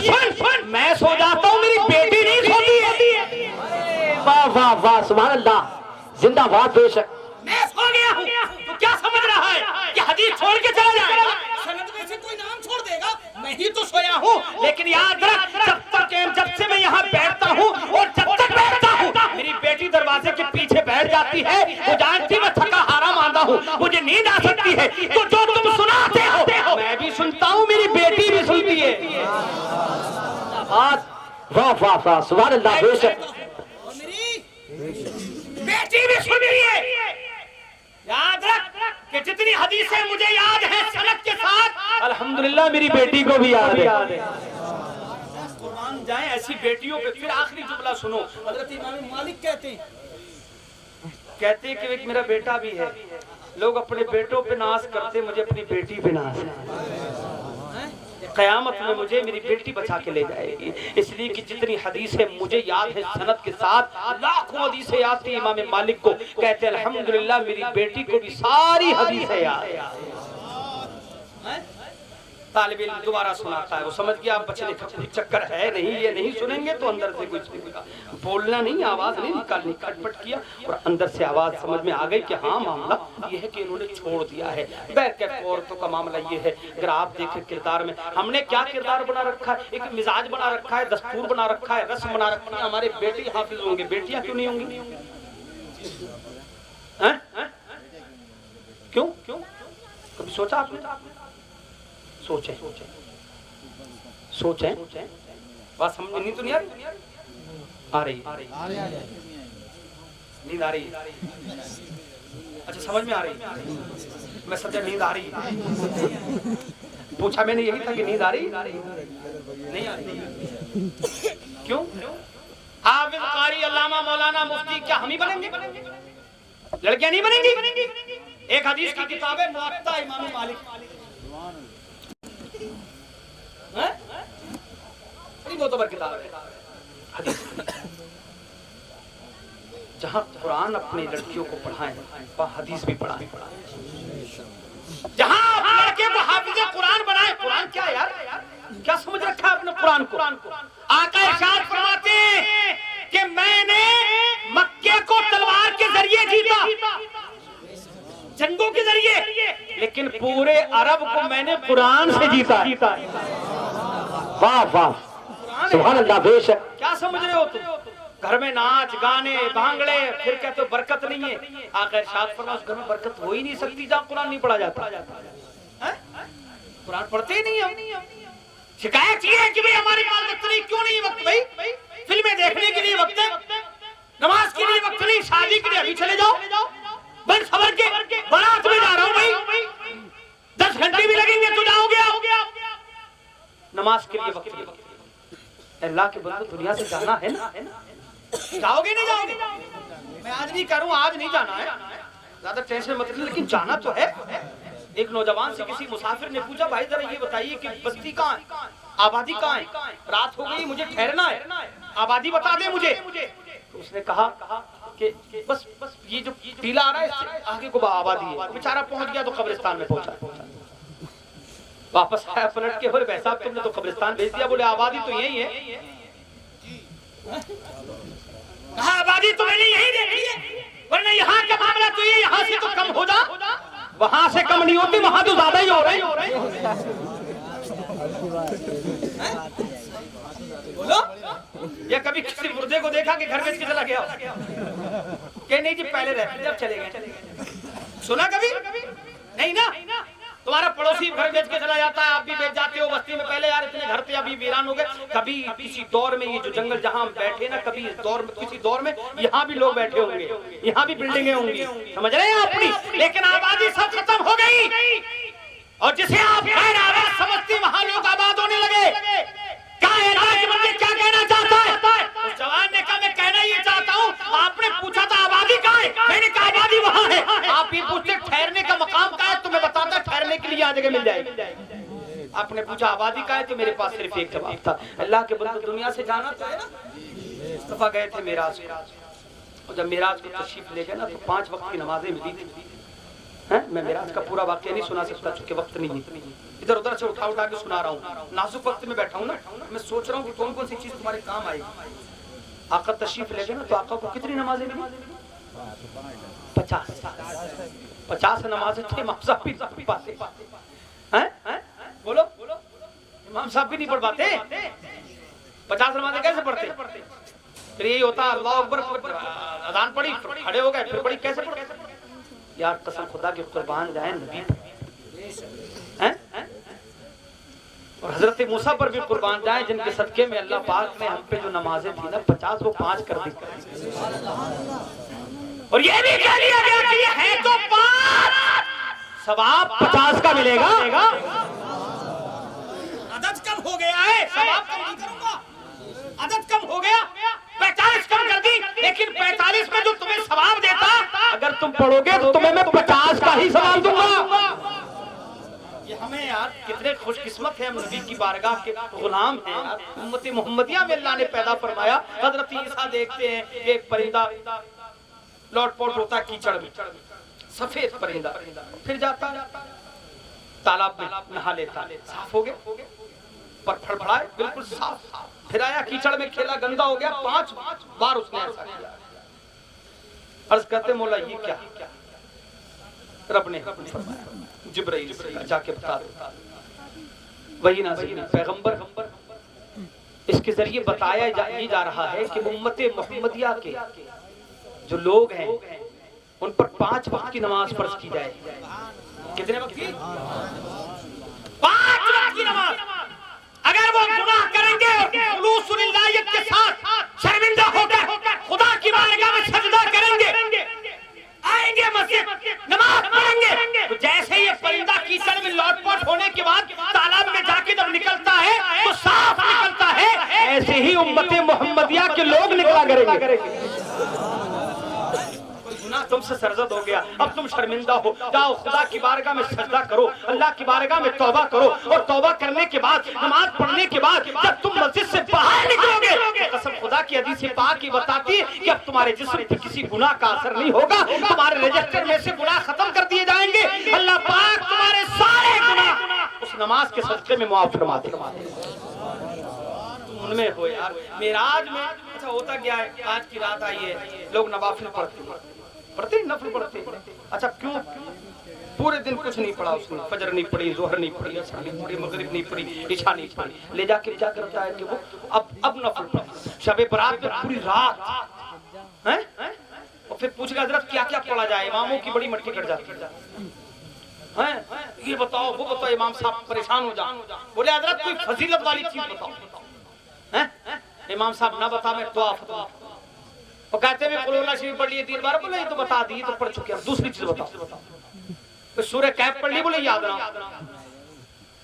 सुन, मैं सो जाता हूँ, मेरी बेटी नहीं सोती है। वाह वाह वाह, सुभान अल्लाह, जिंदाबाद बेशक। मैं सो गया हूँ तो क्या समझ रहा है कि हदीस छोड़ के चला जाएगा? सनद में से कोई नाम छोड़ देगा? मैं ही तो सोया हूँ, लेकिन याद रख, जब से मैं यहाँ बैठता हूँ और जब तक बैठता हूँ, मेरी बेटी दरवाजे के पीछे बैठ जाती है। वो जानती मैं थका हारा मांदा हूँ, मुझे नींद आ सकती है, तो जो तुम सुनाते हो मैं भी सुनता हूँ, मेरी बेटी भी सुनती है। वाह वाह वाह, सुभान अल्लाह बेशक। बेटी भी सुन रही है। याद रख कि जितनी हदीसें मुझे याद है सनद के साथ, अल्हम्दुलिल्लाह मेरी बेटी को भी याद है। कुर्बान जाए ऐसी बेटियों पे। फिर आखिरी जुमला सुनो, हजरत इमाम मालिक कहते हैं कि एक मेरा बेटा भी है। लोग अपने बेटों पे नाज करते, मुझे अपनी बेटी पे नाज है। क़यामत में मुझे मेरी बेटी बचा के ले जाएगी, इसलिए कि जितनी हदीसें मुझे याद है सनद के साथ, लाखों हदीसें याद थी इमाम मालिक को। कहते हैं अल्हम्दुलिल्लाह मेरी बेटी को भी सारी हदीसें याद है। तालिब इल्म दोबारा सुनाता है, वो समझ गया आप बचने का चक्कर है नहीं, ये नहीं सुनेंगे तो अंदर से कुछ बोलना नहीं, आवाज नहीं निकालनी। खटपट किया और अंदर से आवाज समझ में आ गई कि हाँ मामला ये है कि इन्होंने छोड़ दिया है। बैकअप औरतों का मामला ये है। अगर आप देखें किरदार में हमने क्या किरदार बना रखा है, एक मिजाज बना रखा है, दस्तूर बना रखा है, रस्म बना रखा है। हमारे बेटे हाफिज होंगे, बेटियां क्यों नहीं होंगी? क्यों क्यों कभी सोचा आपने? सोचें बात समझ नहीं तो नहीं आ रही नींद आ रही। अच्छा समझ में आ रही, मैं समझा नींद आ रही। पूछा मैंने यही था कि नींद आ रही नहीं आ रही। क्यों? हाफिज कारी अल्लामा मौलाना मुफ्ती क्या हम ही बनेंगे? लड़कियां नहीं बनेंगी? एक हदीस की किताब है मुअत्ता इमाम मालिक, मोतबर किताब है, जहाँ कुरान अपनी लड़कियों को पढ़ाएं वहाँ हदीस भी पढ़ाएं। जहाँ लड़के को हाफिज़े कुरान बनाए। कुरान क्या यार, क्या समझ रखा है अपने कुरान को? आका इरशाद फरमाते हैं कि मैंने मक्के को तलवार के जरिए जीता, जंगों के जरिए, लेकिन पूरे अरब को मैंने कुरान से जीता। वाह वाह, सुभान अल्लाह बेशक। क्या समझ रहे हो तुम? घर में नाच गाने भांगड़े, फिर कहते हो बरकत नहीं है। आका इरशाद फरमाते उस घर में बरकत हो ही नहीं सकती जहाँ कुरान नहीं पढ़ा जाता। कुरान पढ़ते ही नहीं हम। शिकायत ये है कि भाई हमारे पास वक्त नहीं। क्यों नहीं वक्त भाई? फिल्में देखने के लिए वक्त है, नमाज के लिए वक्त नहीं, शादी के लिए अभी चले जाओ, बन खबर के बारात में जा रहा हूँ भाई, 10 घंटे भी लगेंगे तो जाओगे। नमाज के लिए वक्त, अल्लाह के बंदे दुनिया से जाना है ना, जाओगे नहीं जाओगे? मैं आज नहीं करूँ, आज नहीं जाना है, ज्यादा टेंशन मत लीजिए, लेकिन जाना तो है। एक नौजवान से किसी मुसाफिर ने पूछा, भाई जरा ये बताइए कि बस्ती कहाँ है, आबादी कहाँ है, रात हो गई मुझे ठहरना है, आबादी बता दे मुझे। तो उसने कहा कि बस ये जो टीला आ रहा है इससे आगे को आबादी है। बेचारा पहुंच गया तो कब्रिस्तान में पहुंचा, वापस आया पलट के, बोले भाई साहब तुमने तो कब्रिस्तान भेज दिया। बोले आबादी तो यही है। कहा आबादी तो मैंने यही देखी है, वरना यहाँ का मामला तो ये, यहाँ से तो कम हो जा, वहां से कम नहीं होती, वहां तो ज्यादा ही हो रही। बोलो, या कभी किसी मुर्दे को देखा कि घर बेच के चला गया? कह नहीं जी पहले रहते जब चले गए। सुना कभी? नहीं ना। तुम्हारा पड़ोसी घर बेच के चला जाता है, आप भी बेच जाते हो बस्ती में। पहले यार इतने घर थे अभी वीरान हो गए। कभी किसी दौर में ये जो जंगल जहाँ हम बैठे ना, कभी इस दौर में किसी दौर में यहाँ भी लोग बैठे होंगे, यहाँ भी बिल्डिंगें होंगी, समझ रहे हैं अपनी। लेकिन आबादी सब खत्म हो गई, और जिसे आप खैर आबाद समझते वहाँ लोग आबाद होने लगे। क्या कहना चाहता है? उस जवान ने कहा मैं कहना ये चाहता हूँ, आपने पूछा था आबादी कहाँ है, मैंने कहा आबादी वहाँ है। आप ये पूछते ठहरने का मकाम कहाँ है, तो मैं बताता ठहरने के लिए यहाँ जगह मिल जाएगी। आपने पूछा आबादी कहाँ है, तो मेरे पास सिर्फ एक जवाब था, अल्लाह के बंदे दुनिया से जाना था। मुस्तफा गए थे मेराज को, और जब मेराज को तशरीफ ले गए ना तो 5 वक्त की नमाजें मिली थी। मैं मेराज का पूरा वाक्य नहीं सुना सकता चूंकि वक्त नहीं है। इधर उधर से उठा उठा के सुना रहा हूँ। नाजुक वक्त में बैठा हूँ ना, मैं सोच रहा हूँ कि कौन कौन सी चीज तुम्हारे काम आएगी। आका तशरीफ ले गए ना, तो आका को कितनी नमाजें मिली? 50 नमाजें थे। इमाम साहब भी नहीं पाते हैं? बोलो, इमाम साहब भी नहीं पढ़ पाते। 50 नमाजें कैसे पढ़ते? फिर यही होता अल्लाह अकबर, अजान पड़ी, खड़े हो गए, फिर पढ़ी, कैसे पढ़ते? यार कसम खुदा के कुर्बान जाए नबी हैं? और हजरत मूसा पर भी कुर्बान जाए, जिनके सदके में अल्लाह पाक ने हम पे जो नमाजें थी ना 50 वो 5 कर दी। और ये भी कह दिया गया कि ये है तो 5, सवाब 50 का मिलेगा। अदद कम हो गया है, सवाब कम नहीं करूंगा। अदद कम हो गया, 45 कम कर दी, लेकिन 45 में जो तुम्हें सवाब देता, अगर तुम पढ़ोगे तो तुम्हें मैं 50 का ही सवाब दूंगा। ये हमें यार कितने खुशकिस्मत है, हम नबी की बारगाह के गुलाम हैं यार। उम्मत मोहम्मदिया में अल्लाह ने पैदा फरमाया। हजरत ईसा देखते हैं एक परिंदा लौटपोट होता है कीचड़ में, सफेद परिंदा, फिर जाता तालाब में नहा लेता, साफ हो गया, पर फड़फड़ाए बिल्कुल साफ, फिर आया कीचड़ में खेला, गंदा हो गया, 5 बार उसने ऐसा किया। अर्ज करते मौला ये क्या? रब ने जिब्राइल से जाके बता दो, वही नाज़िल पैगंबर, इसके जरिए बताया जा रहा है कि उम्मत मोहम्मदिया के जो लोग हैं उन पर 5 वक्त की नमाज फर्ज की जाए। कितने वक्त की? 5 वक्त की नमाज। अगर वो गुनाह करेंगे और खुलूसुलिल्लाहियत के साथ शर्मिंदा होकर खुदा की बारगाह में सजदा करेंगे, आएंगे मस्जिद, नमाज पढ़ेंगे, तो जैसे ये परिंदा कीचड़ में लौटपोट होने के बाद तालाब में जाके जब निकलता है तो साफ निकलता है, ऐसे ही उम्मत मोहम्मदिया के लोग निकला करेंगे। गुनाह तुमसे सरजद हो गया, अब तुम शर्मिंदा हो, जाओ खुदा की बारगाह में सजदा करो, अल्लाह की बारगाह में तौबा करो, और तौबा करने के बाद, नमाज पढ़ने के बाद जब तुम मस्जिद से बाहर निकलोगे, कसम खुदा की हदीस पाक की बताती है कि अब तुम्हारे जिस्म पे किसी गुनाह का असर नहीं होगा, तुम्हारे रजिस्टर में से गुनाह खत्म कर दिए जाएंगे। अल्लाह पाक तुम्हारे सारे गुनाह उस नमाज के सदके में मुआफ फरमा देगा। उनमें हो यार। मेराज में अच्छा होता क्या है, आज की रात आई है, लोग नवाफिल पढ़ते नफल पढ़ते। अच्छा क्यों? पूरे दिन कुछ नहीं पढ़ा उसने, फजर नहीं पढ़ी, जोहर नहीं पढ़ी, असर नहीं पढ़ी, मगरिब नहीं पढ़ी, इशा नहीं पढ़ी, ले जाके क्या करता है कि वो अब नफल पढ़ा, शबे बरात में पूरी रात हैं, और फिर पूछेगा हजरत क्या क्या पढ़ा जाए, इमामों की बड़ी मटकी कट जाती है, ये बताओ वो बताओ, इमाम साहब परेशान हो जाओ, बोले हजरत कोई फजीलत वाली चीज बताओ, हैं? इमाम साहब ना बता मैं दुआ फतवा, और कहते हैं कुल शरीफ पढ़ लिए 3 बार, बोले ये तो बता दी, तो पढ़ चुके हैं, दूसरी चीज बताओ। तो सूरह कैफ पढ़ ली, बोले याद रहा,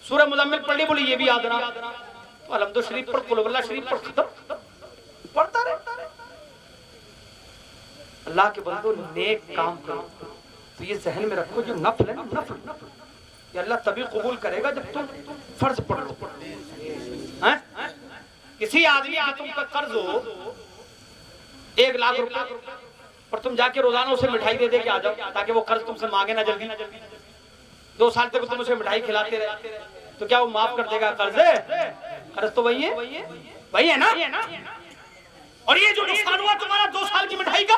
सूरह मुज़म्मिल पढ़ ली, बोले ये भी याद रहा, तो अलहम्दुल शरीफ पढ़, कुल शरीफ पढ़, खत्म, पढ़ता रहे। अल्लाह के बंदो नेक काम करो, तो ये जहन में रखो, जो नफल है ना, नफल ये अल्लाह तभी कबूल करेगा जब तुम फर्ज पढ़ लो। हैं? किसी आदमी का तुम पर कर्ज हो 1 लाख रुपए, और तुम जाके रोजाना उसे मिठाई दे दे के आ जाओ, ताकि वो कर्ज तुमसे मांगे ना जल्दी। 2 साल तक तुम उसे मिठाई खिलाते रहे, तो क्या वो माफ कर देगा कर्ज? कर्ज तो वही है ना। और ये जो नुकसान हुआ तुम्हारा 2 साल की मिठाई का,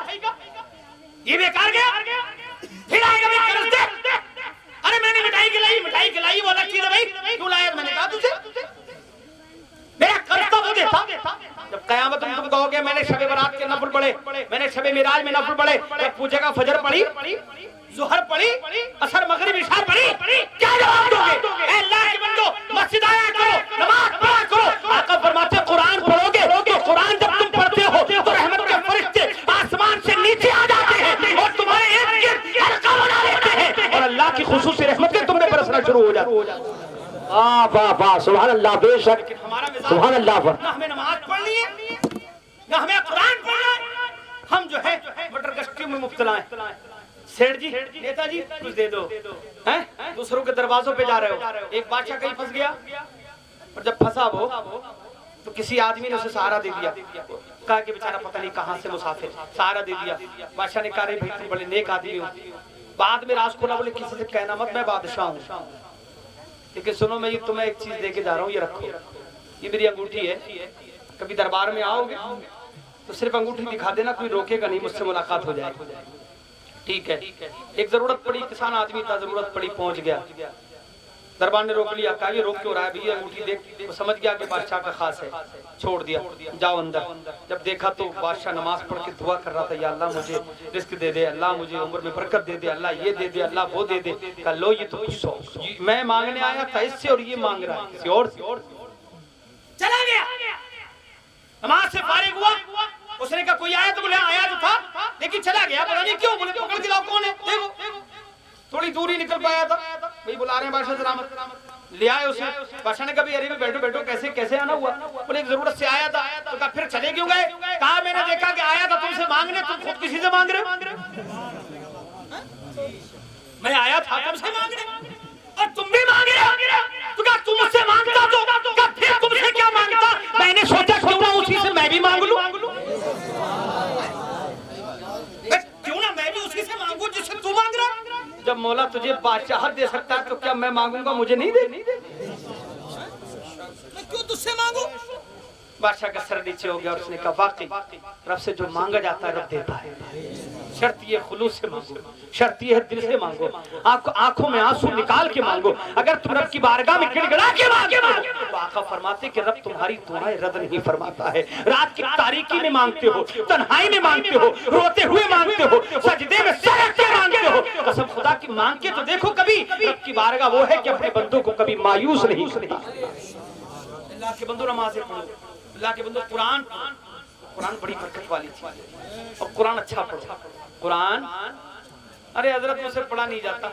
ये बेकार गया, फिर आएगा कर्ज दे। अरे मैंने मिठाई खिलाई वो अलग चीज है भाई, क्यों लाया? मैंने कहा तुझे मेरा कर्ज तो वो देता। जब कयामत में तुम कहोगे मैंने शबे बरात के नफल पढ़े, मैंने शबे मिराज में नफल पढ़े, जब पूछेगा फजर पढ़ी, ज़ोहर पढ़ी, असर मगरिब इशा पढ़ी, क्या जवाब दोगे? ऐ अल्लाह के बंदो, मस्जिद आया करो, नमाज पढ़ा करो। आका फरमाते कुरान पढ़ोगे तो कुरान जब तुम पढ़ते हो तो रहमत के फरिश्ते आसमान से नीचे आ जाते हैं और तुम्हारे इर्द-गिर्द हल्का बना लेते हैं, और अल्लाह की खुसूसी रहमत तुम पे बरसना शुरू हो जाती है। वाह सुभान अल्लाह, बेशक सुभान अल्लाह। ना हमें नमाज पढ़नी है, ना हमें कुरान पढ़ना है, हम जो है मटर गश्ती में मुब्तला हैं। सेठ जी, नेताजी कुछ दे दो, हैं? दूसरों के दरवाजों पे जा रहे हो। एक बादशाह कहीं फंस गया, और जब फंसा वो तो किसी आदमी ने उसे सहारा दे दिया, कहा कि बेचारा पता नहीं कहाँ से मुसाफिर, सहारा दे दिया। बादशाह ने कहा रे भाई तुम बड़े नेक आदमी हो। बाद में राज खोला, बोले किसी से कहना मत मैं बादशाह हूँ। लेकिन सुनो, मैं ये तुम्हें एक चीज दे के जा रहा हूँ, ये रखो, ये मेरी अंगूठी है। कभी दरबार में आओगे तो सिर्फ अंगूठी दिखा देना, कोई रोकेगा नहीं, मुझसे मुलाकात हो जाए, ठीक है। एक जरूरत पड़ी, किसान आदमी था, जरूरत पड़ी, पहुंच गया, दरबार ने रोक लिया, कहा ये रोक क्यों रहा है भैया, अंगूठी देख। तो समझ गया कि बादशाह का खास है, छोड़ दिया, जाओ अंदर। जब देखा तो बादशाह नमाज पढ़ के दुआ कर रहा था, या अल्लाह मुझे रिस्क दे दे, अल्लाह मुझे उम्र में बरकत दे दे, अल्लाह ये दे दे, अल्लाह वो दे दे। कहा लो, ये तो मैं मांगने आया था इससे, और ये मांग रहा है किसी और से। चला गया, नमाज से फारिग हुआ, उसने कहा कोई आया तो बोले आया तो था, लेकिन चला गया, पता नहीं क्यों। बोले पकड़ के लाओ, कौन है देखो। थोड़ी दूरी निकल पाया था, भाई बुला रहे हैं बादशाह सलामत, ले आए उसे। बादशाह ने कहा अरे बैठो बैठो, कैसे कैसे आना हुआ? बोले एक जरूरत से आया था। तो कहा फिर चले क्यों गए? कहा मैंने देखा कि आया था तुमसे मांगने, तुम खुद किसी से मांग रहे हो। मैं आया था तुमसे मांगने और तुम भी मांग रहे हो। तो कहा तुम मुझसे मांगता तो कहा फिर तुमसे क्या मांगता? मैंने सोचा क्यों ना उसी से मैं भी मांग लूं, क्यों ना मैं भी उसी से मांगू जिससे तू मांग रहा है। जब मौला तुझे बादशाहत दे सकता है तो क्या मैं मांगूंगा मुझे नहीं दे? मैं क्यों तुझसे मांगू? बादशाह का सर नीचे हो गया और उसने कहा वाकई रब से जो मांगा जाता है रब देता है। शर्त ये खुलूस से मांगो, शर्त ये है दिल से मांगो, आंखों में आंसू निकाल के मांगो। अगर तुम रब की बारगाह में गिड़गिड़ा के मांगे तो आका फरमाते कि रब तुम्हारी दुआएं रद्द नहीं फरमाता है। रात की तारीकी में मांगते हो, तन्हाई में मांगते हो, रोते हुए मांगते हो, सजदे में सर रख के मांगते हो, कसम खुदा की मांग के तो देखो कभी। रब की बारगाह वो है कि अपने बंदों को कभी मायूस नहीं। अल्लाह के बंदो नमाज़ें पढ़ो, अल्लाह के बंदो कुरान बड़ी बरकत वाली चीज, और कुरान अच्छा पढ़ो। कुरान अरे हजरत मुझसे पढ़ा नहीं जाता।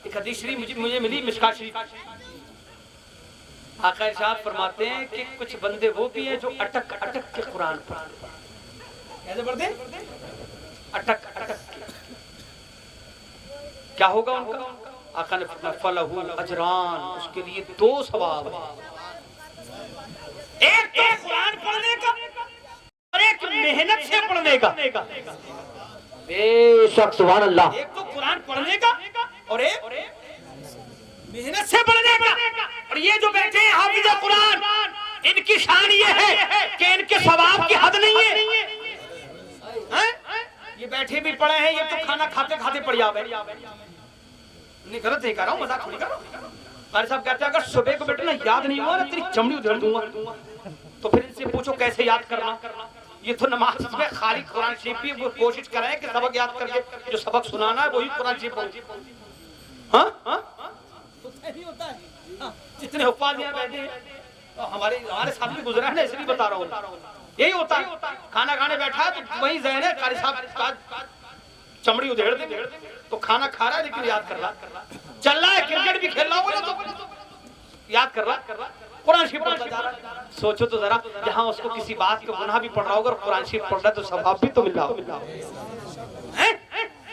एक हदीस शरीफ मुझे मिली मिशकात शरीफ, आका इरशाद फरमाते हैं कि कुछ बंदे वो भी हैं जो अटक अटक के कुरान पढ़ते। कैसे पढ़ते? अटक अटक के। क्या होगा उनका? आका ने फरमाया फलहु अजरान, उसके लिए 2 सवाब है। एक तो कुरान पढ़ने का और एक मेहनत से पढ़ने का। बेशक सुभान अल्लाह। एक तो कुरान पढ़ने का और एक मेहनत से पढ़ने का। और ये जो बैठे हैं हाफिज़ कुरान, इनकी शान ये है कि इनके सवाब की हद नहीं है। ये बैठे भी पढ़े हैं, ये तो खाना खाते खाते पढ़ जावे। नहीं गलत नहीं कर रहा हूँ, मजाक थोड़ी कर रहा हूँ। कारी साहब कहते हैं अगर सुबह को बेटे ना याद नहीं हुआ ना तेरी चमड़ी उधेड़ दूंगा। तो फिर इनसे पूछो कैसे याद करना। ये तो नमाज में खाली कुरान शरीफ भी वो कोशिश कर रहे हैं कि सबक याद करके जो सबक सुनाना है वही कुरान शरीफ पढ़ो। हाँ नहीं होता है। जितने हुफ्फाज़ यहाँ बैठे हैं हमारे साथ भी गुजरा है ना, इसलिए बता रहा हूँ। यही होता है, खाना खाने बैठा है तो वही ज़हन है कारी साहब चमड़ी उधेड़ दे, तो खाना खा रहा है लेकिन याद कर रहा, चल रहा है क्रिकेट भी खेल रहा होगा ना तो याद कर रहा, कुरान शरीफ पढ़ता जा रहा। सोचो तो जरा, जहाँ उसको किसी बात का गुनाह भी पढ़ रहा होगा और कुरान शरीफ पढ़ रहा है तो सवाब भी तो मिल रहा होगा।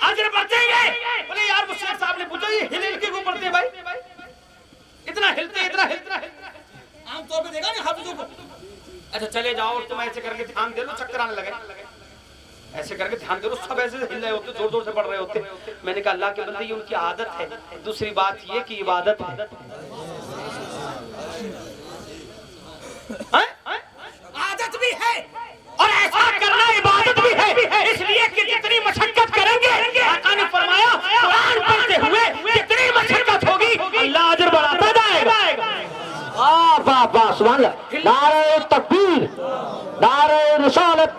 अजर बचेंगे। बोले यार मुश्ताक साहब ने पूछा ये हिल के क्यों पढ़ते हैं भाई? इतना हिलते आमतौर पे देखा नहीं हाफिज़ों को। अच्छा चले जाओ और तुम ऐसे करके ध्यान दे लो, चक्कर आने लगे, ऐसे करके ध्यान दे लो, सब ऐसे हिल रहे होते, जोर जोर से पढ़ रहे होते। मैंने कहा अल्लाह के बंदे ये उनकी आदत है। दूसरी बात ये कि इबादत है। आदत भी है और ऐसा करना इबादत भी है। इसलिए कि जितनी मशक्कत करेंगे, आका ने फरमाया कुरान पढ़ते हुए जितनी मशक्कत होगी अल्लाह अजर बढ़ाता जाएगा। वाह वाह वाह सुभान अल्लाह। नारे तकबीर, नारे रिसालत,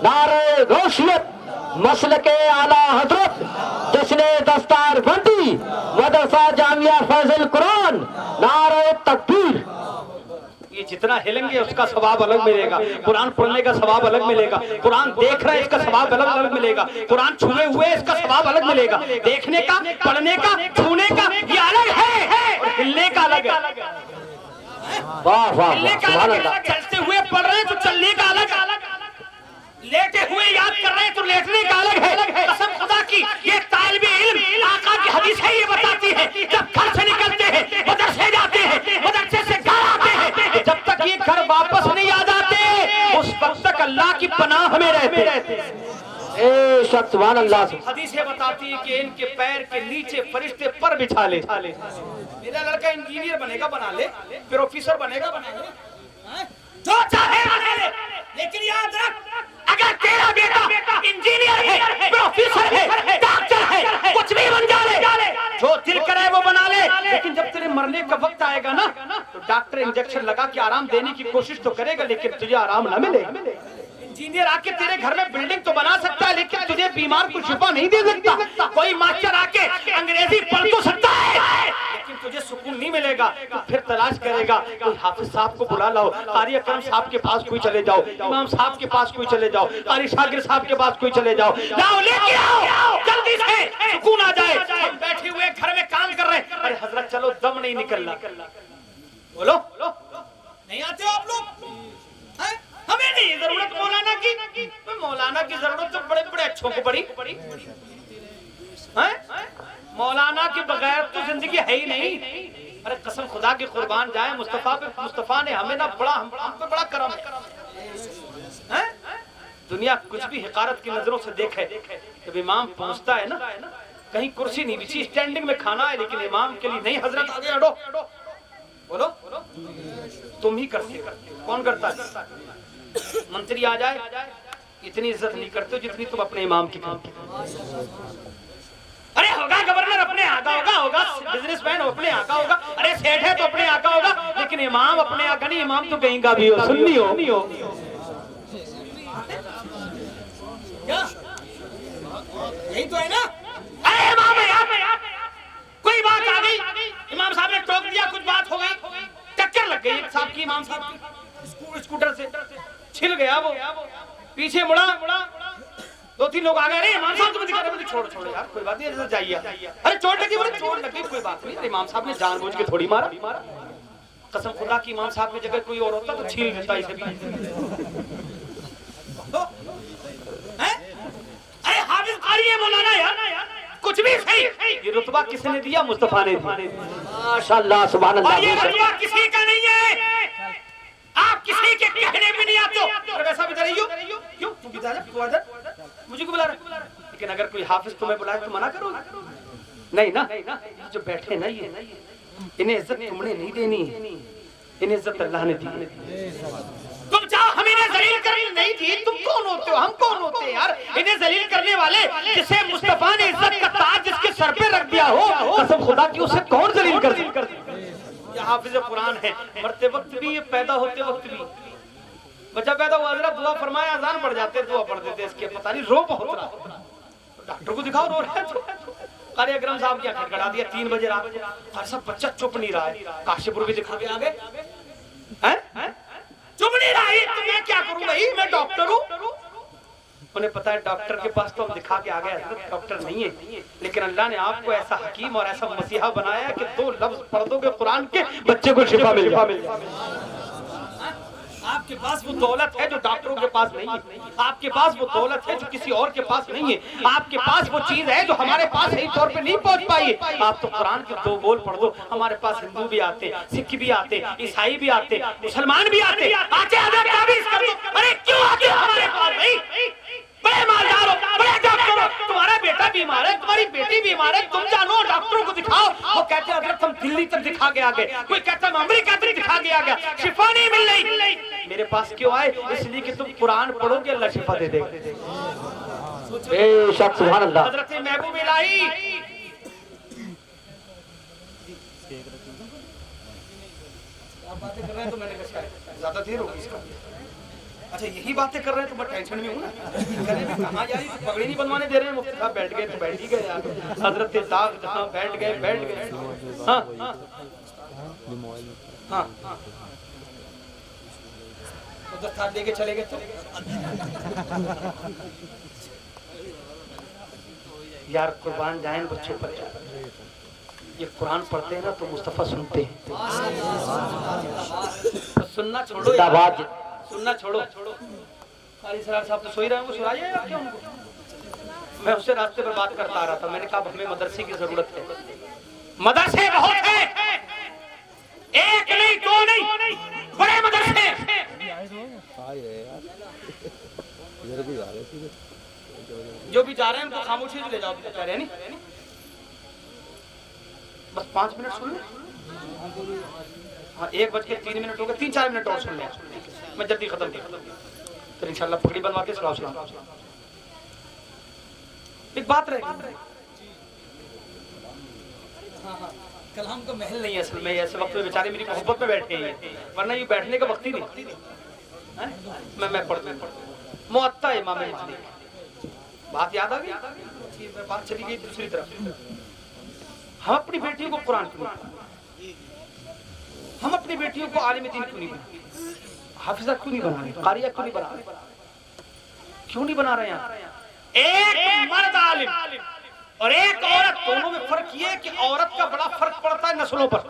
नारे गौसियत, मसलके आला हजरत जिसने दस्तार बंदी मदरसा जामिया फैजल कुरान, नारे तकबीर। ये जितना हिलेंगे उसका सवाब अलग मिलेगा, कुरान पढ़ने का सवाब अलग मिलेगा, कुरान देख रहे इसका सवाब अलग अलग मिलेगा, कुरान छुए हुए इसका सवाब अलग मिलेगा। देखने का, पढ़ने का, छूने का ये अलग है और हिलने का अलग है। वाह वाह सुभान अल्लाह। चलते हुए पढ़ रहे हैं तो चलने का अलग, लेटे हुए याद कर रहे हैं तो लेटने का अलग है। कसम खुदा की ये तालिबे इल्म आका की हदीस है, ये बताती है जब घर से निकलते हैं, मदरसे जाते हैं, मदरसे से घर आते हैं, जब तक ये घर वापस नहीं आ जाते उस वक्त तक अल्लाह की पनाह में रहते। बेशक सुभान अल्लाह। हदीसें बताती है कि इनके पैर के नीचे फरिश्ते पर बिछा ले। मेरा लड़का इंजीनियर बनेगा बना ले, प्रोफेसर बनेगा बना ले, जो चाहे बना ले, लेकिन याद रख अगर तेरा बेटा इंजीनियर है, प्रोफेसर है, डॉक्टर है, कुछ भी बन जाए, जो दिल करे वो बना ले, लेकिन जब तेरे मरने का वक्त आएगा ना तो डॉक्टर इंजेक्शन लगा के आराम देने की कोशिश तो करेगा, लेकिन तुझे आराम न मिलेगा। इंजीनियर आके तेरे घर में बिल्डिंग तो बना सकता है, लेकिन तुझे बीमार को शिफा नहीं दे सकता। कोई मास्टर आके अंग्रेजी पढ़ तो सकता है, लेकिन तुझे सुकून नहीं मिलेगा। तो फिर तलाश करेगा, कोई हाफिज साहब को बुला लाओ, कारी अकरम साहब के पास कोई चले जाओ, इमाम साहब के पास कोई चले जाओ, कारी शागिर साहब के पास कोई चले जाओ, लाओ लेके आओ, जल्दी से सुकून आ जाए। हम बैठे हुए घर में काम कर रहे हैं, अरे हजरत चलो दम नहीं निकल रहा, बोलो नहीं आते हो आप लोग? हमें नहीं जरूरत मौलाना की, मौलाना की जरूरत तो बड़े बड़े अच्छों को पड़ी है। मौलाना के बगैर तो जिंदगी है ही नहीं। अरे कसम खुदा की कुर्बान जाए, मुस्तफा ने हमें ना बड़ा हम पे बड़ा करम है। दुनिया कुछ भी हिकारत की नजरों से देखे, जब इमाम पहुंचता है ना, कहीं कुर्सी नहीं बिछी, स्टैंडिंग में खाना है, लेकिन इमाम के लिए नहीं, हजरत आगे हटो, बोलो तुम ही करते, कौन करता है? मंत्री आ जाए इतनी इज्जत नहीं करते जितनी तुम अपने इमाम की करते। अरे होगा गवर्नर अपने आका होगा, बिजनेसमैन अपने आका होगा, अरे सेठ है तो अपने आका होगा, लेकिन इमाम अपने आका नहीं, इमाम तो कहीं का भी हो, सुन्नी हो। क्या यही तो है ना? अरे इमाम है कोई बात आ गई, इमाम साहब ने टोक दिया, कुछ बात हो गई, टक्कर लग गई साहब की, इमाम साहब की स्कूटर से छिल गया, वो पीछे मुड़ा, दो तीन लोग आ गए, अरे इमाम साहब तुम दिखा रहे, छोड़ो यार कोई बात नहीं, ऐसे जाइए। अरे चोट लगी, बोले चोट लगी कोई बात नहीं, इमाम साहब ने जानबूझ के थोड़ी मारा। कसम खुदा की इमाम साहब की जगह कोई और होता तो छील देता इसे भी। अरे हाफिज कारी है मौलाना यार, कुछ भी सही, ये रुतबा किसने दिया? मुस्तफा ने दिया। माशाअल्लाह सुभान अल्लाह। ये रुतबा किसी का नहीं है, आप किसी के कहने भी नहीं आते हो। और वैसा भी रही हो क्यों? तू बिता जा, तू आ जा, मुझे क्यों बुला रहा? लेकिन अगर कोई हाफिज तुम्हें बुलाए तो मना करोगे? नहीं ना, जो बैठे ना ये इन्हें इज्जत तुमने नहीं देनी, इन्हें इज्जत अल्लाह ने दी। तुम चाहो हम इन्हें जलील करने नहीं दी, तुम कौन होते हो, हम कौन होते हैं यार इन्हें जलील करने वाले? जिसे मुस्तफा ने इज्जत का ताज जिसके सर पे रख दिया हो, कसम खुदा की उसे कौन जलील कर दे? ये हाफिज कुरान है, मरते वक्त भी, ये पैदा होते वक्त भी। बच्चा पैदा हुआ जरा दुआ फरमाया, अजान पढ़ जाते, दुआ पढ़ देते, इसके पता नहीं रो बहुत रहा। डॉक्टर को दिखाओ, रो रहा है तो कारी अकरम साहब क्या खड़खड़ा दिया 3 बजे रात, हर सब बच्चा चुप नहीं रहा है। काशीपुर भी दिखा के आ गए, चुप नहीं रहा है, तो मैं क्या करूं भाई, मैं डॉक्टर हूं। उन्हें पता है डॉक्टर के पास तो हम दिखा के आ गए, डॉक्टर नहीं है, लेकिन अल्लाह ने आपको ऐसा हकीम और ऐसा मसीहा बनाया कि 2 लफ्ज पढ़ दोगे कुरान के, बच्चे को शिफा मिल जाए। आपके पास वो दौलत है जो डॉक्टरों के पास नहीं है, आपके पास वो दौलत है जो किसी और के पास नहीं है, आपके पास वो चीज है जो हमारे पास सही तौर पे नहीं पहुंच पाई है। आप तो कुरान के 2 बोल पढ़ दो, हमारे पास हिंदू भी आते, सिख भी आते, ईसाई भी आते, मुसलमान भी आते, अरे क्यों आते हमारे पास भाई? बड़े मालदार हो, बड़े डॉक्टर हो, तुम्हारा बेटा बीमार है, तुम्हारी बेटी बीमार है, तुम जानो डॉक्टरों को दिखाओ। वो कहते हैं अगर तुम दिल्ली तक दिखा के आ गए, कोई कहता है अमेरिका तक दिखा के आ गया, शिफा नहीं मिल रही। मेरे पास क्यों आए? इसलिए कि तुम कुरान पढ़ोगे, अल्लाह शिफा दे देगा। बेशक सुभान अल्लाह। हजरत महबूब इलाही बातें कर रहे हैं तो मैंने कहा ज्यादा देर होगी इसका। अच्छा यही बातें कर रहे हैं तो मैं टेंशन में हूँ ना, कहाँ जा रही, पगड़ी नहीं बनवाने दे रहे हैं। मुफ्ती साहब बैठ गए तो बैठ ही गए यार, हजरत साहब जहाँ बैठ गए। हाँ हाँ हाँ, उधर थाल लेके चले गए तो यार कुर्बान जाएं बच्चों पर। ये कुरान पढ़ते हैं ना तो मुस्तफा सुनते हैं, तो सुनना छोड़ो यार, सुनना छोड़ो। कारी सरार साहब तो सो ही रहे हैं, वो सुनाइए आप क्या उनको? मैं उससे रास्ते पर बात करता आ रहा था, मैंने कहा हमें मदरसे की जरूरत है, मदरसे बहुत है, एक नहीं 2 नहीं, बड़े मदरसे। जो भी जा रहे हैं उनको खामोशी से ले जाओ, कह रहे हैं नहीं, बस 5 मिनट सुन लो। हाँ 1:03 हो गए, 3-4 मिनट और सुन लें, मैं जल्दी खत्म कर, फिर इंशाल्लाह पगड़ी बनवा के सलाम। एक बात रहे, कल हमको महल नहीं है असल में, ऐसे वक्त में बेचारे मेरी मोहब्बत में बैठे हैं, वरना ये बैठने का वक्त ही नहीं। मैं पढ़ता मुअत्ता इमाम मालिक, बात याद आ गई, बात चली गई दूसरी तरफ। हम अपनी बेटियों को कुरान क्यों, हम अपनी बेटियों को आलिम दीन क्यों नहीं बना, हाफिजा क्यों नहीं बना रहे, कारिया क्यों नहीं बना रहे, क्यों नहीं बना रहे हैं? एक मर्द आलिम और एक औरत, दोनों में फर्क ये है कि औरत का बड़ा फर्क पड़ता है नस्लों पर।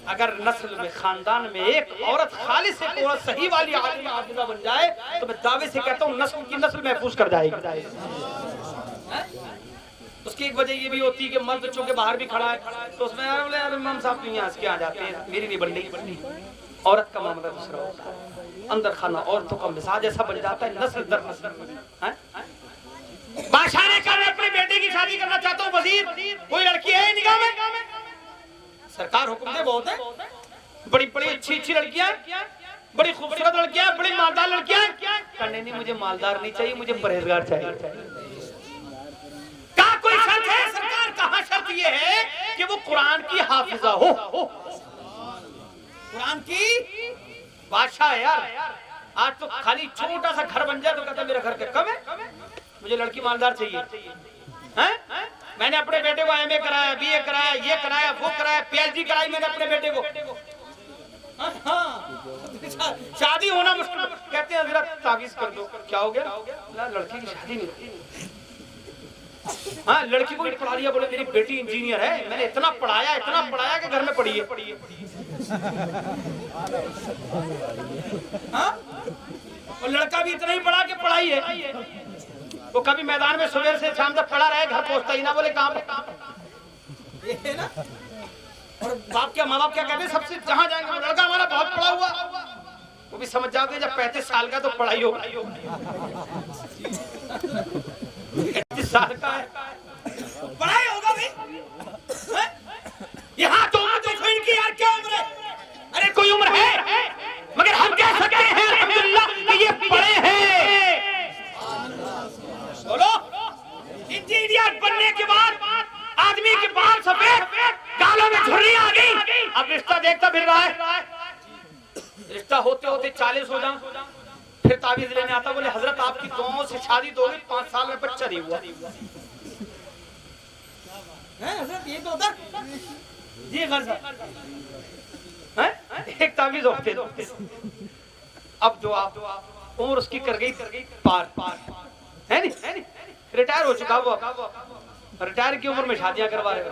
अगर नस्ल में, खानदान में एक औरत खालिस एक औरत सही वाली आलिम हाफिजा बन जाए तो मैं दावे से कहता हूँ नस्ल की नस्ल महफूज कर जाएगी। उसकी एक वजह ये भी होती है कि मर्द चूंकि बाहर भी खड़ा है तो उसमें यार बोले यार इमाम साहब क्यों यहाँ के आ जाते हैं, मेरी नहीं बननी। औरत का मामला दूसरा होता है, अंदर खाना औरतों का मिजाज ऐसा बन जाता है नस्ल दर नस्ल। बादशाह ने कहा मैं अपनी बेटी की शादी करना चाहता हूँ, वजीर कोई लड़की है निगाह में? सरकार हुक्म दे, बहुत है, बड़ी बड़ी अच्छी लड़कियां, बड़ी खूबसूरत लड़कियां, बड़ी मालदार लड़कियां। करने नहीं, मुझे मालदार नहीं चाहिए, मुझे परहेजगार चाहिए। क्या कोई शर्त है? सरकार कहाँ शर्त ये है कि वो कुरान की हाफिजा हो, कुरान की। बादशाह यार आज तो खाली छोटा सा घर बन जाए तो कहता मेरा घर के कम है, मुझे लड़की मालदार चाहिए। हैं? मैंने अपने बेटे को एमए कराया, बीए कराया, ये कराया, वो कराया, पीएचडी कराई मैंने अपने बेटे को। शादी होना मुश्किल, कहते हैं हजरत तावीज़ कर दो। क्या हो गया? लड़की की शादी नहीं होती। हाँ लड़की को भी पढ़ा लिया, बोले मेरी बेटी इंजीनियर है, मैंने इतना पढ़ाया कि घर में पढ़ी है। हाँ? और लड़का भी इतना ही पढ़ा के पढ़ाई है, वो कभी मैदान में सुबह से शाम तक पड़ा रहे, घर पहुंचता ही ना, बोले कहाँ पे ये है ना। और माँ बाप क्या कहते हैं, सबसे जहाँ जाएंगे लड़का हमारा बहुत पढ़ा हुआ, वो भी समझ जाते हैं जब 35 साल का तो पढ़ाई होगा, 35 साल का है पढ़ाई होगा भाई। यहाँ तो उम्र देखो इनकी यार, क्या उम्र है? अरे कोई उम्र है, मगर हम कह सकते हैं अल्हम्दुलिल्लाह कि ये पढ़े हैं। बोलो, इंजीनियर बनने के बाद आदमी के बाल सफेद, गालों में झुर्री आ गई, अब रिश्ता देखता फिर रहा है। रिश्ता होते होते 40 हो जाए, फिर तावीज़ लेने आता, बोले हजरत आपकी दुआओं से शादी तो होगी, 5 साल में बच्चा नहीं हुआ है हजरत, ये तो उधर ये घर है एक तावीज़ होते। अब जो आप उम्र उसकी कर गई पार है नहीं, रिटायर हो चुका वो, रिटायर की उम्र में शादियां करवा रहे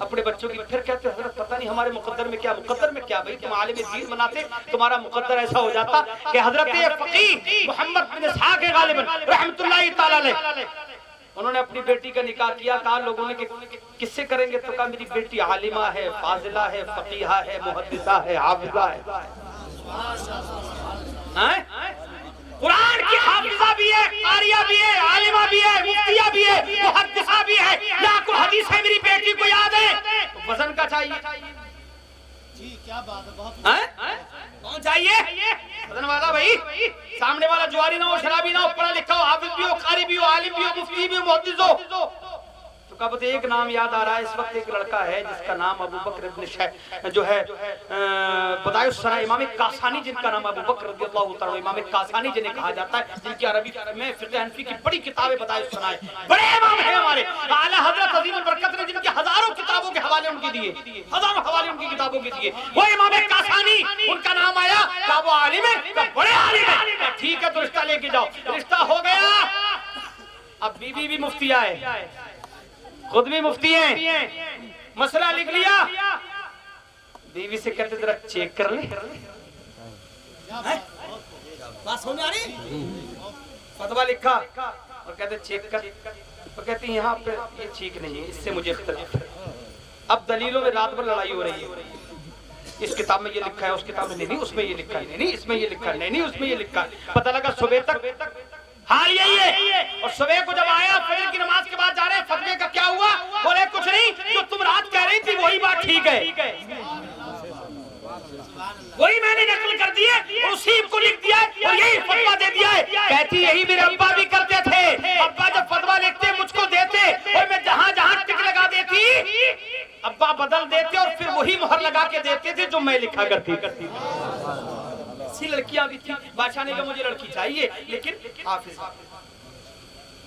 अपने बच्चों की। फिर कहते हैं हजरत पता नहीं हमारे मुकद्दर में क्या भाई, तुम आलिम दीन बनाते, तुम्हारा मुकद्दर ऐसा हो जाता कि हजरत फकीह मोहम्मद बिन इसहाक गालिबन रहमतुल्लाहि तआला अलैह, उन्होंने अपनी बेटी का निकाह किया। कहा लोगों ने किससे करेंगे, तो कहा मेरी बेटी आलिमा है, फाजिला है, फकीहा है, मुहद्दिसा है, हाफिजा है। कुरान की हाफिजा भी है, कारिया भी है, आलिमा भी है, मुफ्तिया भी है, मुहद्दिसा भी है। या कोई हदीस है मेरी बेटी को याद है तो वजन का चाहिए जी, क्या बात है, बहुत कौन चाहिए? वजन वाला भाई, सामने वाला जुआरी ना हो, शराबी ना हो, पढ़ा लिखा हो, हाफिज भी हो, कारी भी हो, आलिम भी हो, मुफ्ती भी हो, मुहद्दिस हो। तो कब तो एक नाम याद आ रहा है इस वक्त, एक लड़का है जिसका नाम अबू बकर इब्न जो है बदायुस सना, इमाम कासानी जिनका नाम अबू बकर रज़ियल्लाहु तआला, इमाम कासानी जिन्हें कहा जाता है, जिनकी अरबी में फिक़्ह हनफी की बड़ी किताबें बदायुस सना है, बड़े इमाम हैं हमारे आला हज़रत अज़ीमुल बरकत ने जिनके हजारों किताबों के हवाले उनके दिए, हजारों हवाले उनकी किताबों के दिए, वो इमाम कासानी, उनका नाम आया, क्या वो आलिम है? बड़े आलिम है। ठीक है तो रिश्ता लेके जाओ, रिश्ता हो गया। अब बीवी भी मुफ्तिया है, खुद भी मुफ्ती हैं, मसला लिख लिया, बीवी से कहते जरा चेक कर ले, बात समझ आ रही? फतवा लिखा और कहते चेक कर, तो कहते यहाँ पे ये ठीक नहीं है, इससे मुझे इख्तिलाफ है। अब दलीलों में रात भर लड़ाई हो रही है, इस किताब में ये लिखा है, उस किताब में नहीं, उसमें ये लिखा है नहीं, इसमें ये लिखा है नहीं, उसमें ये लिखा है। पता लगा सुबह तक हाल यही है। और सुबह को जब आया फजर की नमाज के बाद जा रहे हैं, फतवे का क्या हुआ? बोले कुछ नहीं, जो तुम रात कह रही थी वही बात ठीक है, वही मैंने नकल कर दी है, उसी को लिख दिया है और यही फतवा दे दिया है। कहती यही मेरे अब्बा भी करते थे, अब्बा जब फतवा लिखते मुझको देते और मैं जहाँ जहाँ टिक लगा देती, अब्बा बदल देते और फिर वही मोहर लगा के देते थे जो मैं लिखा करती। ऐसी लड़कियां भी थी। बादशाह ने कहा मुझे लड़की चाहिए, लेकिन हाफिज।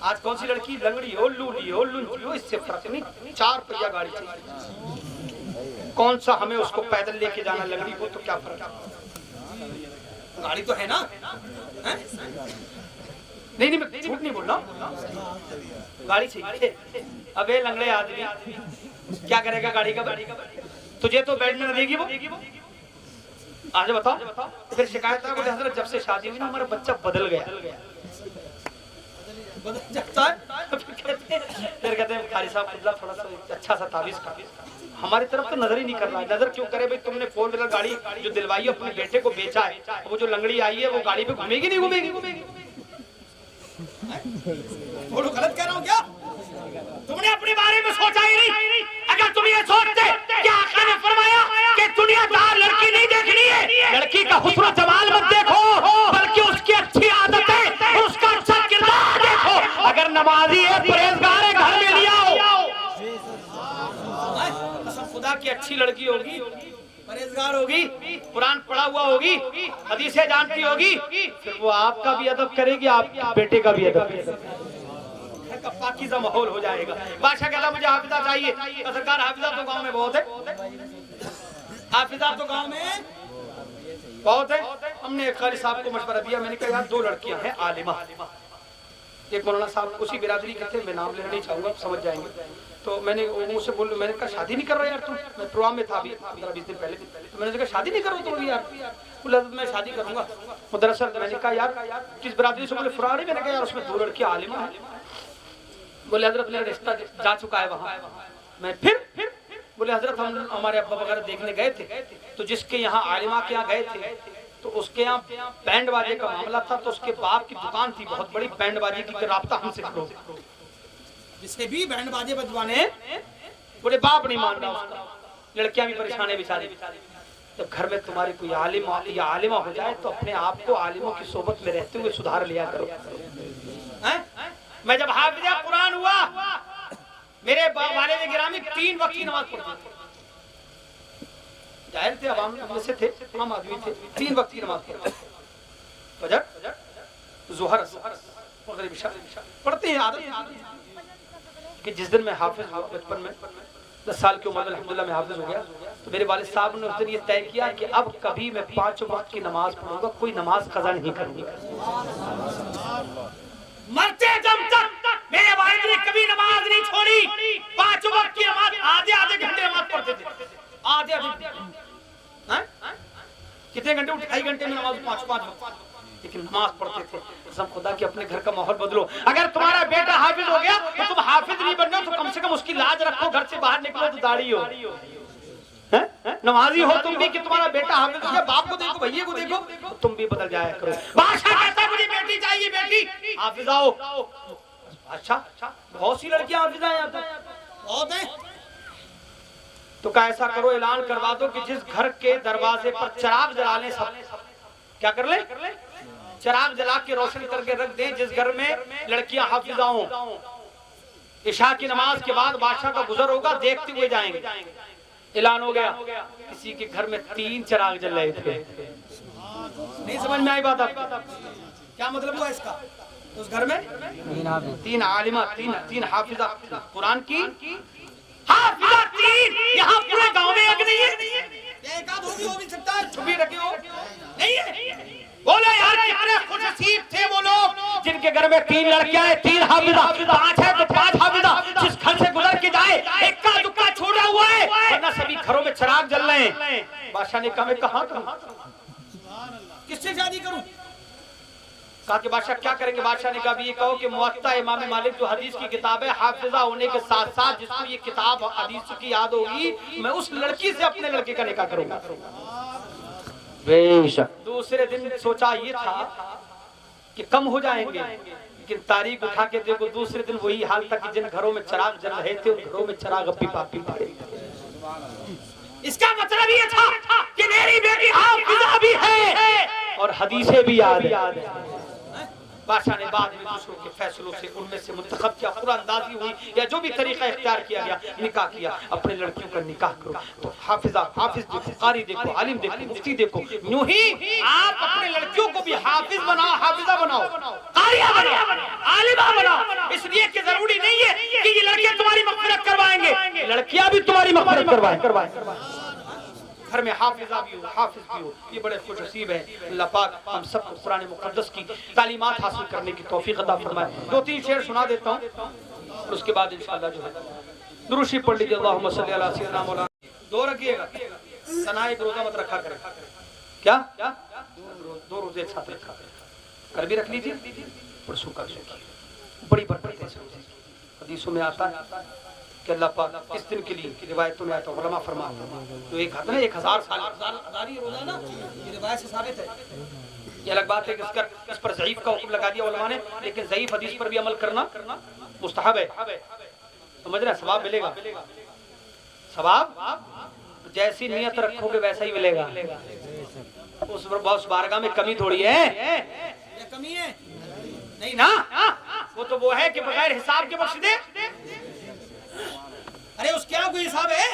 आज कौन सी लड़की, लंगड़ी हो, लूली हो, लुंजी हो, इससे फर्क नहीं, 4 पहिया गाड़ी चाहिए। कौन सा हमें उसको पैदल लेके जाना, लंगड़ी को तो क्या फर्क, गाड़ी तो है ना, है? नहीं मैं झूठ नहीं बोल रहा, गाड़ी चाहिए। अबे लंगड़े आदमी क्या करेगा गाड़ी का? तुझे तो बैठने न देगी वो। आज बताओ। फिर शिकायत है, बोले हजरत जब से शादी हुई ना हमारा बच्चा बदल गया। बदल जाता है। फिर कहते हैं कारी साहब खुदला थोड़ा सा अच्छा सा ताबीज का, हमारी तरफ तो नजर ही नहीं कर रहा है। नजर क्यों करे भाई, तुमने 4 व्हीलर गाड़ी जो दिलवाई है अपने बेटे को बेचा है, वो जो लंगड़ी आई है वो गाड़ी पे घूमेगी नहीं घूमेगी? बोलो गलत कह रहा हूँ क्या? तुमने अपने बारे में सोचा ही नहीं। अगर तुम ये सोचते कि आका ने फरमाया कि दुनियादार लड़की नहीं देखनी है, लड़की का हुस्न जमाल मत देखो, बल्कि उसकी अच्छी आदतें, उसका अच्छा किरदार देखो। अगर नमाजी है, परहेजगार है, घर में लिया हो, खुदा की अच्छी लड़की होगी, परहेजगार होगी, कुरान पढ़ा हुआ होगी, हदीसें जानती होगी, फिर वो आपका भी अदब करेगी, आपके बेटे का भी अदब करेगी, पाकीज़ा माहौल हो जाएगा। बादशाह कहता मुझे हाफिजा चाहिए। सरकार हाफिजा तो गांव में बहुत है, हाफिजा तो गांव में बहुत है। हमने कारी साहब को मशवरा दिया, मैंने कहा यार 2 लड़कियां हैं आलिमा, एक मौलाना साहब उसी बिरादरी के थे, मैं नाम लेना नहीं चाहूंगा, समझ जाएंगे। तो मैंने मुझसे बोल, मैंने कहा शादी नहीं कर रहा यार तुम? मैं प्रोग्राम में था अभी 15-20 दिन पहले, तो मैंने कहा शादी नहीं करो तुम अभी यार? बोला मैं शादी करूंगा। दरअसल मैंने कहा यार किस बिरादरी से? बोले फुरारी। मैंने कहा यार उसमें 2 लड़कियां आलिमा है। बोले हजरत मेरा रिश्ता जा चुका है वहाँ। मैं फिर बोले हजरत हम हमारे अब्बा वगैरह देखने गए थे, तो जिसके यहाँ आलिमा के यहाँ गए थे तो उसके यहाँ बैंड बाजे का मामला था, तो उसके बाप की दुकान थी बहुत बड़ी बैंड बाजे की, राब्ता हमसे करो। जिससे भी बैंड बाजे बजवाने, बोले बाप नहीं मान रहा उसका, लड़कियां भी परेशान है बेचारी। जब घर में तुम्हारी कोई आलिमा या आलिमा हो जाए तो अपने आप को आलिमों की सोबत में रहते हुए सुधार लिया करो। मैं जब हाफिजा कुरान हुआ, मेरे वालिद गिरामी 3 वक्त की नमाज पढ़ते थे, जाहिर थे अवाम में से थे, हम आदमी थे, 3 वक्त की नमाज पढ़ते, फजर, ज़ोहर, मगरिब, इशा पढ़ते हैं। आदत कि जिस दिन मैं हाफिज हुआ, बचपन में 10 साल की उम्र में अल्हम्दुलिल्लाह मैं हाफिज हो गया, तो मेरे वालिद साहब ने उस दिन ये तय किया कि अब कभी मैं 5 वक्त की नमाज पढ़ूंगा, कोई नमाज कज़ा नहीं करूंगा। मरते दम तक मेरे वालिद ने कभी नमाज नहीं छोड़ी। 5 वक्त की नमाज आधे घंटे नमाज पढ़ते थे, आधे कितने घंटे? 2.5 घंटे में नमाज 5 वक्त, लेकिन नमाज पढ़ते थे। कसम खुदा कि अपने घर का माहौल बदलो। अगर तुम्हारा बेटा हाफिज हो गया तो तुम हाफिज नहीं बन रहे हो तो कम से कम उसकी लाज रखो, घर से बाहर निकलो तो दाढ़ी हो, नमाजी हो तुम भी कि तुम्हारा बेटा हाफिज हो गया, बाप को देखो, भैया को देखो, तो तुम भी बदल जाया करो। बादशाह कहता है मुझे बेटी चाहिए, बेटी हाफिजा हो। अच्छा, बहुत सी लड़कियां हाफिजा हैं, बहुत हैं। तो क्या ऐसा करो, ऐलान करवा दो कि जिस घर के दरवाजे पर चिराग जला लें, सब क्या कर ले, चिराग जला के रोशन करके रख दें। जिस घर में लड़कियां हाफिजा हों, इशा की नमाज के बाद बादशाह का गुजर होगा, देखते हुए जाएंगे। ऐलान हो गया, किसी के घर में 3 चिराग जल रहे थे। नहीं समझ में आई बात आपको? क्या मतलब हुआ इसका? उस घर में 3 आलिमा, 3 हाफिजा कुरान की, हाफिजा 3। यहाँ पूरे गांव में एक नहीं है, एक आध हो भी सकता है, छुपी रखी हो, नहीं है। बोलो यार कितने खुशनसीब थे वो लोग जिनके घर में 3 लड़कियां हैं, 3 हाफिजा, 5 है तो 5 हाफिजा। जिस घर से गुजर के जाए इक्का दुक्का छूटा हुआ है, वरना सभी घरों में चिराग जल रहे हैं। बादशाह ने कहा मैं कहाँ करूं, किससे शादी करूं? कहा कि बादशाह क्या करेंगे? बादशाह ने कहा भी ये कहो कि मुअत्ता इमाम मालिक जो हदीस की किताब है, हाफिजा होने के साथ साथ जिसको ये किताब हदीस की याद होगी, मैं उस लड़की से अपने लड़के का निकाह करूंगा। दूसरे दिन सोचा ये था कि कम हो जाएंगे, लेकिन तारीख उठा के देखो दूसरे दिन वही हाल था कि जिन घरों में चिराग जल रहे थे उन घरों में चिराग अब भी बाकी थे। इसका मतलब ये था कि मेरी बेटी हाफिजा भी है और हदीसें भी याद है। बादशाह ने बाद में दूसरों के फैसलों से उनमें से मुंतखब किया, कुरानदाजी हुई या जो भी तरीका इख्तियार किया गया, निकाह किया। अपने लड़कियों का निकाह करो तो हाफिज देखो, कारी देखो, आलिम देखो, मुफ्ती देखो। यूं ही आप अपने लड़कियों को भी हाफिज बनाओ, हाफिजा बनाओ, कारिया बनाओ, आलिमा बनाओ। इसलिए कि जरूरी नहीं है कि ये लड़के तुम्हारी मग़फ़िरत करवाएंगे, लड़कियां भी तुम्हारी मग़फ़िरत करवाएं। घर में हाफिजा भी हो, हाफिज भी हो, ये बड़े खुशनसीब है। अल्लाह पाक हम सबको कुरान मुक़द्दस की तालीमात हासिल करने की तौफीक अता फरमाए। 2-3 शेर सुना देता हूँ और उसके बाद इंशाअल्लाह जो है दुरूद शरीफ पढ़ लीजिए। अल्लाहुम्मा सल्ली अला सय्यिदिना मौलाना। 2 रखिएगा, सना एक रोजा मत रखा करें। क्या 2 रोजे एक साथ रखा करें, कल भी रख लीजिए, परसों का बड़ी बरकत है। हदीसों में आता है कि अल्लाह पाक इस दिन के लिए रिवायतों में आता है, उलमा फरमाते हैं जो 1000 साल रोजा ना, ये रिवायत से साबित है। ये अलग बात है कि इस पर ज़ईफ का हुक्म लगा दिया उलमा ने, लेकिन ज़ईफ हदीस पर भी अमल करना मुस्तहब है। समझ रहे हैं, सवाब मिलेगा। सवाब जैसी नियत रखोगे वैसा ही मिलेगा। उस बारगाह में कमी थोड़ी है, कमी है नहीं ना। वो है कि बगैर हिसाब के बख्श दे। अरे उस क्या कोई हिसाब है?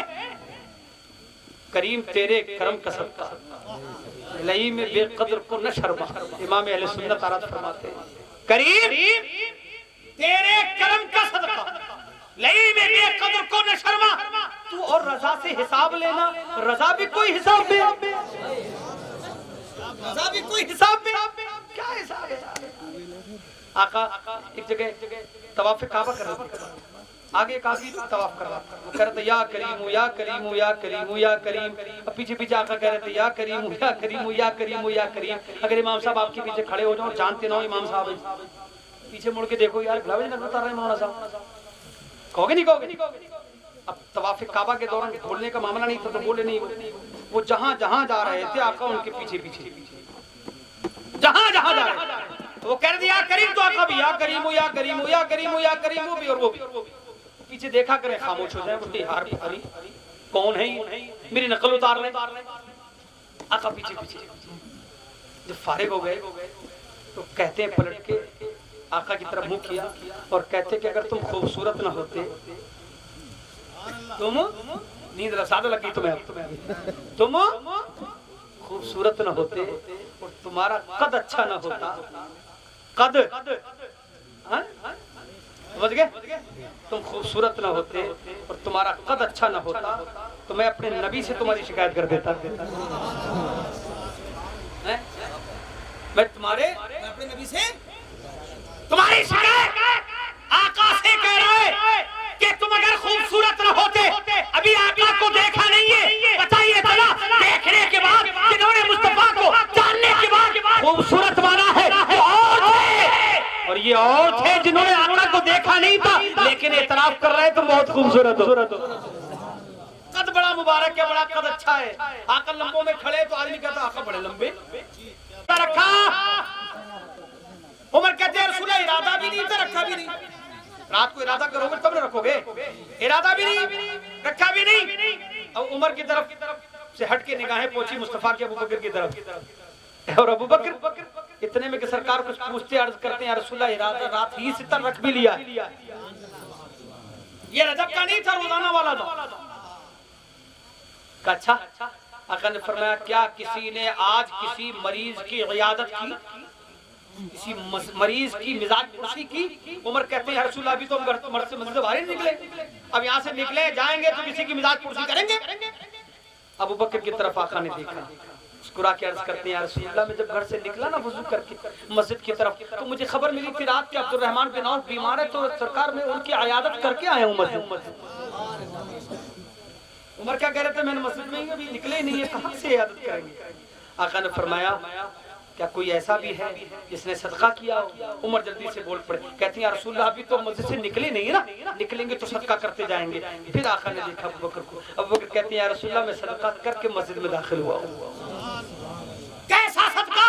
करीम तेरे करम का सदका लई में बेकदर को न शर्मा। इमाम अहले सुन्नत आराध फरमाते हैं, करीम तेरे करम का सदका लई में बेकदर को न शर्मा। तू और रजा से हिसाब लेना, रजा भी कोई हिसाब में, रजा भी कोई हिसाब में। क्या हिसाब है? आका एक जगह तवाफ काबा कर रहे थे, आगे काफी तवाफ कर रहा था, वो कह रहे थे या करीम या करीम या करीम या करीम। अब पीछे पीछे आका कह रहे थे या करीम या करीम या करीम या करीम। अगर इमाम साहब आपके पीछे खड़े हो जाओ, जानते ना हो इमाम साहब, पीछे मुड़ के देखो यार भलावे नजर उतार रहे मौलाना साहब, कहोगे नहीं कहोगे? अब तवाफ काबा के दौरान बोलने का मामला नहीं था तो बोले नहीं। वो जहाँ जहाँ जा रहे थे आका उनके पीछे पीछे जहाँ जहाँ जा रहे थे तो वो कह रहे या करीम, तो आका भी या करीम या करीम या करीम या करीम, वो भी और वो भी। पीछे देखा करें, खामोश हो जाए, बोलते यार अरे कौन है मेरी नकल उतार रहे। आका पीछे पीछे जब फारिग हो गए तो कहते हैं पलट के आका की तरफ मुंह किया और कहते कि अगर तुम खूबसूरत ना होते, तुम नींद रसाद लगी तुम्हें, तुम खूबसूरत ना होते और तुम्हारा कद अच्छा ना होता, कद समझ गए, तुम खूबसूरत ना होते और तुम्हारा कद अच्छा ना होता तो मैं अपने नबी से तुम्हारी शिकायत कर देता। मैं अपने नबी से तुम्हारी शिकायत आका से कह रहा है कि तुम अगर खूबसूरत न होते, अभी आका को देखा नहीं है, बताइए चला देखने के बाद, जिन्होंने मुस्तफा को जानने के बाद खूबसूरत माना है और ये और थे जिन्होंने आका को देखा नहीं था लेकिन इतराफ कर रहे तुम बहुत खूबसूरत हो। कद बड़ा मुबारक है, बड़ा कद अच्छा है। आका लंबों में खड़े तो आदमी कहता आका बड़े लंबे रखा। उमर कहते हैं रसूल इरादा भी नहीं था, रखा भी नहीं। रात को इरादा करोगे तब न रखोगे, इरादा भी नहीं रखा भी नहीं। अब उमर की तरफ से हट के निगाहें पहुंची मुस्तफा के अबू बकर की तरफ और अबू बकर इतने में कि सरकार कुछ पूछते अर्ज करते हैं रसूल इरादा रात ही से रख भी लिया, ये रजब का नहीं था, रोजाना वाला था। अच्छा आका ने फरमाया क्या किसी ने आज किसी मरीज की इयादत की, किसी मरीज की मिजाज पुरसी की? उमर कहते हैं रसूल अभी तो हम घर से मस्जिद बाहर निकले, अब यहाँ से निकले जाएंगे तो किसी की मिजाज पुरसी करेंगे। अबू बकर की तरफ आका ने देखा, मुस्कुरा के अर्ज करते हैं रसूलुल्लाह मैं जब घर से निकला ना वजू करके मस्जिद की तरफ तो मुझे खबर मिली थी रात के अब्दुर्रहमान बिन औफ बीमार है तो सरकार में उनकी इयादत करके आया हूँ मस्जिद। उमर क्या कह रहे थे मैंने मस्जिद में ही अभी निकले ही नहीं है, कहाँ से इयादत करेंगे? आका ने फरमाया क्या कोई ऐसा भी है जिसने सदका किया हो? उमर जल्दी से बोल पड़े, कहते हैं रसूलुल्लाह अभी तो मस्जिद से निकले नहीं है ना, निकलेंगे तो सदका करते जाएंगे। फिर आका ने देखा अबू बकर को, अबू बकर कहते हैं रसूलुल्लाह मैं सदका करके मस्जिद में दाखिल हुआ हूँ। कैसा सदका,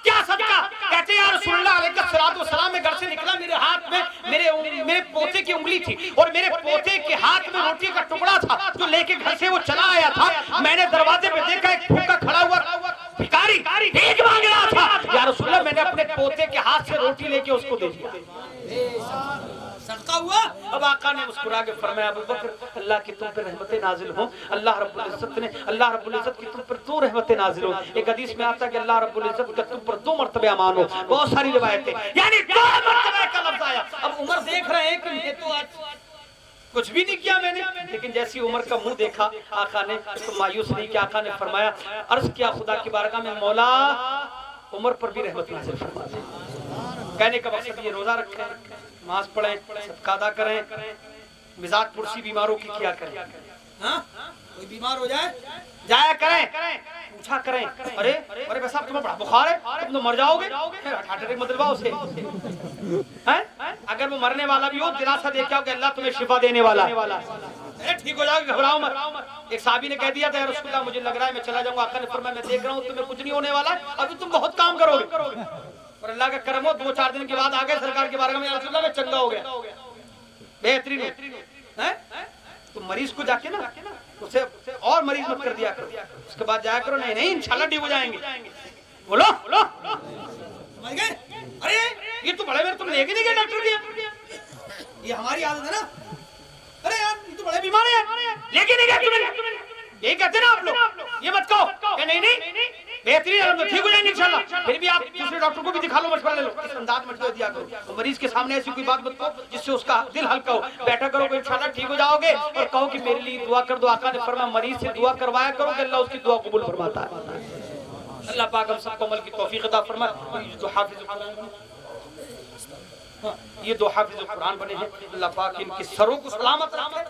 क्या सदका? कहते हैं रसूलुल्लाह अलैहि सलाम में घर से मेरे पोते की उंगली थी और मेरे पोते के हाथ में रोटी का टुकड़ा था जो लेके घर से वो चला आया था। मैंने दरवाजे पे देखा एक भूखा खड़ा हुआ भिखारी भीख मांग रहा था। या रसूल अल्लाह, मैंने अपने पोते के हाथ से रोटी लेके उसको दे दिया, सदका हुआ। अब आका ने मुस्कुरा के फरमाया, अबू बकर अल्लाह की तुम पर रहमतें नाजिल हो। अल्लाह रब्बुल इज्जत की तुम पर 2 रहमतें नाजिल हो। एक हदीस में आता है कि अल्लाह रब्बुल इज्जत का तुम पर 2 मर्तबे अमान हो। बहुत सारी रिवायतें, यानी 2 मर्तबे का लफ्ज आया। अब उमर देख रहे हैं कि ये तो आज कुछ भी नहीं किया मैंने, लेकिन जैसी उमर का मुंह देखा आका ने तो मायूस नहीं किया। आका ने फरमाया, अर्ज किया खुदा की बारगाह में, मौला उमर पर भी रहमत नाज़िल फरमा दे। कहने का मकसद ये, रोजा रखें, नमाज पढ़ें, सदका अदा करें, मिजाज पुरसी बीमारों की किया करें। हाँ, कोई बीमार हो जाया करें, पूछा करें, अरे अरे भाई साहब तुम्हें बड़ा बुखार है, तुम तो मर जाओगे, हार्ट अटैक मत दिलवाओ उसे। हैं? अगर वो मरने वाला भी हो, दिलासा दे के आओ कि अल्लाह तुम्हें शिफा देने वाला है, ठीक हो जाओगे, घबराओ मत। एक साहबी ने कह दिया था, रसूल अल्लाह मुझे लग रहा है मैं चला जाऊंगा। आका ने फरमाया, मैं देख रहा हूँ तुम्हें कुछ नहीं होने वाला, अभी तुम बहुत काम करोगे। और अल्लाह का करम हो, 2-4 दिन के बाद आ गए सरकार के बारे में, रसूल अल्लाह मैं चंगा हो गया, बेहतरीन है। तो मरीज को जाके ना उसे और मरीज मत कर दिया करो, उसके बाद जाया करो, नहीं इंशाल्लाह ठीक हो जाएंगे। बोलो समझ गए? अरे ये तो बड़े मेरे तुम लेके नहीं गए डॉक्टर के, ये हमारी आदत है ना। अरे यार ये तो बड़े बीमार है, लेके नहीं गए तुम्हें, यही कहते ना आप लोग, ये मत कहो कि नहीं बेहतरीन ठीक हो जाएंगे इंशाल्लाह। फिर भी आप दूसरे डॉक्टर को भी दिखा लो, मशवरा ले लो, इस अंदाज मशवरा दिया करो। तो मरीज के सामने ऐसी कोई बात मत कहो जिससे उसका दिल हल्का हो। बैठा करो कि इंशाल्लाह ठीक हो जाओगे, और कहो कि मेरे लिए दुआ कर दो। आका ने फरमाया, मरीज से दुआ करवाया करो कि अल्लाह उसकी दुआ कबूल फरमाता है। अल्लाह पाक हम सबको अमल की तौफीक अता फरमाए। ये 2 हाफिज़ कुरान बने हैं, अल्लाह पाक इनके सरों को सलामत रखे,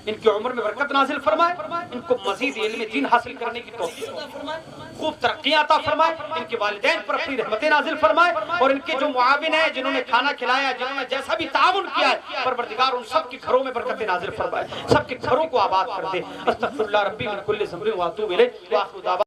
इनकी उम्र में बरकत नाजिल फरमाए, इनको मजीद इल्म दीन हासिल करने की तौफीक अता फरमाए, खूब तरक्कियां अता फरमाए, इनके वालिदैन पर अपनी रहमतें नाजिल फरमाए, और इनके जो मुआविन हैं, जिन्होंने खाना खिलाया, जिन्होंने जैसा भी ताउन किया है, परवरदिगार उन सब के घरों में बरकतें नाजिल फरमाए, सबके घरों को आबाद कर दे। अस्तगफिरुल्लाह रब्बी मिन कुल्ली ज़ंबिन व अतूबु इलैह।